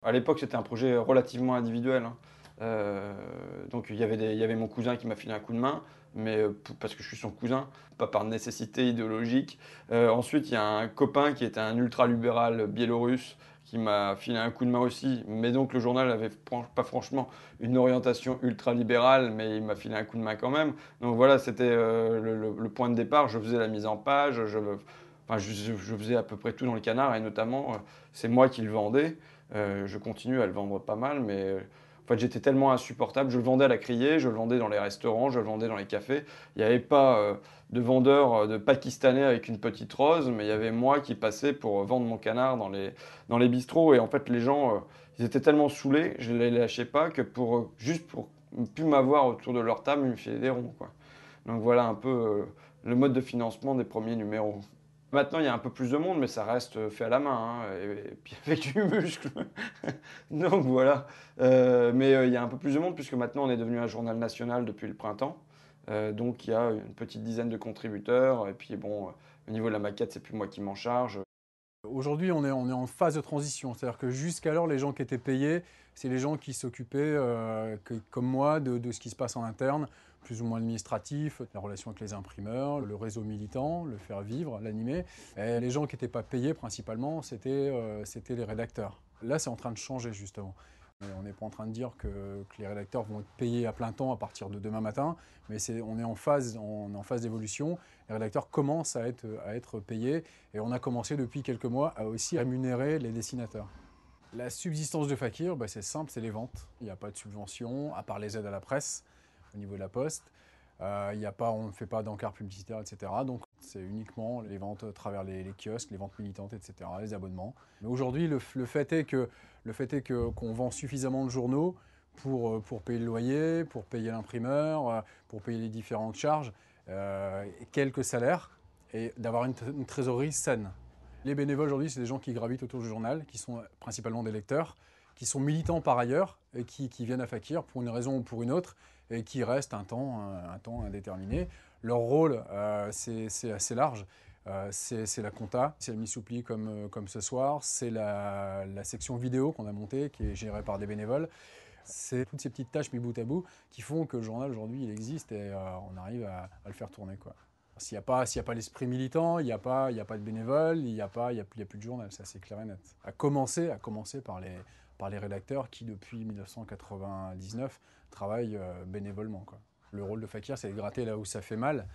À l'époque, c'était un projet relativement individuel, hein. Donc il y avait mon cousin qui m'a filé un coup de main, mais parce que je suis son cousin, pas par nécessité idéologique. Ensuite, il y a un copain qui était un ultra-libéral biélorusse qui m'a filé un coup de main aussi. Mais donc le journal avait pas franchement une orientation ultra-libérale, mais il m'a filé un coup de main quand même. Donc voilà, c'était le point de départ. Je faisais la mise en page, enfin, je faisais à peu près tout dans le canard, et notamment, c'est moi qui le vendais. Je continue à le vendre pas mal, mais en fait, j'étais tellement insupportable. Je le vendais à la criée, je le vendais dans les restaurants, je le vendais dans les cafés. Il n'y avait pas de vendeur de Pakistanais avec une petite rose, mais il y avait moi qui passais pour vendre mon canard dans les bistrots. Et en fait, les gens, ils étaient tellement saoulés, je ne les lâchais pas, que juste pour ne plus m'avoir autour de leur table, ils me filaient des ronds, quoi. Donc voilà un peu le mode de financement des premiers numéros. Maintenant, il y a un peu plus de monde, mais ça reste fait à la main, hein, et puis avec du muscle. Donc voilà. Mais il y a un peu plus de monde, puisque maintenant on est devenu un journal national depuis le printemps. Donc il y a une petite dizaine de contributeurs. Et puis bon, au niveau de la maquette, c'est plus moi qui m'en charge. Aujourd'hui, on est en phase de transition. C'est-à-dire que jusqu'alors, les gens qui étaient payés, c'est les gens qui s'occupaient, comme moi, de ce qui se passe en interne, plus ou moins administratif, la relation avec les imprimeurs, le réseau militant, le faire vivre, l'animer. Et les gens qui n'étaient pas payés, principalement, c'était les rédacteurs. Là, c'est en train de changer, justement. On n'est pas en train de dire que les rédacteurs vont être payés à plein temps à partir de demain matin, mais on est en phase d'évolution. Les rédacteurs commencent à être payés, et on a commencé depuis quelques mois à aussi rémunérer les dessinateurs. La subsistance de Fakir, bah, c'est simple, c'est les ventes. Il n'y a pas de subvention, à part les aides à la presse au niveau de la poste. On ne fait pas d'encarts publicitaires, etc. Donc c'est uniquement les ventes à travers les kiosques, les ventes militantes, etc., les abonnements. Mais aujourd'hui, qu'on vend suffisamment de journaux pour payer le loyer, pour payer l'imprimeur, pour payer les différentes charges, quelques salaires, et d'avoir une trésorerie saine. Les bénévoles aujourd'hui, c'est des gens qui gravitent autour du journal, qui sont principalement des lecteurs, qui sont militants par ailleurs, et qui viennent à Fakir pour une raison ou pour une autre, et qui restent un temps indéterminé. Leur rôle, c'est assez large. C'est la compta, c'est la mise sous pli comme ce soir, c'est la section vidéo qu'on a montée, qui est gérée par des bénévoles. C'est toutes ces petites tâches mis bout à bout qui font que le journal aujourd'hui il existe, et on arrive à le faire tourner, quoi. S'il y a pas l'esprit militant, il y a pas de bénévoles, il y a plus de journal, ça c'est clair et net. À commencer par les rédacteurs qui, depuis 1999, travaillent bénévolement, quoi. Le rôle de Fakir, c'est de gratter là où ça fait mal.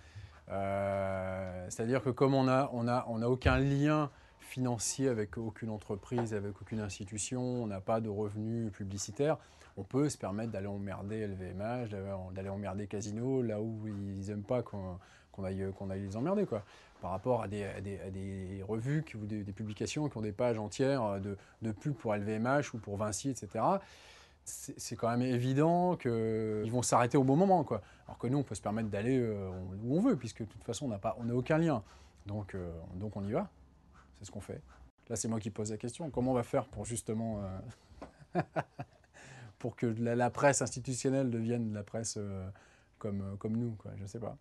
C'est-à-dire que comme on a aucun lien financier avec aucune entreprise, avec aucune institution, on n'a pas de revenus publicitaires, on peut se permettre d'aller emmerder LVMH, d'aller emmerder Casino, là où ils n'aiment pas qu'on aille les emmerder, quoi. Par rapport à des revues ou des publications qui ont des pages entières de pubs pour LVMH ou pour Vinci, etc., c'est quand même évident qu'ils vont s'arrêter au bon moment, quoi. Alors que nous, on peut se permettre d'aller où on veut, puisque de toute façon, on n'a aucun lien. Donc on y va, c'est ce qu'on fait. Là, c'est moi qui pose la question. Comment on va faire pour justement pour que la presse institutionnelle devienne la presse comme nous, quoi. Je sais pas.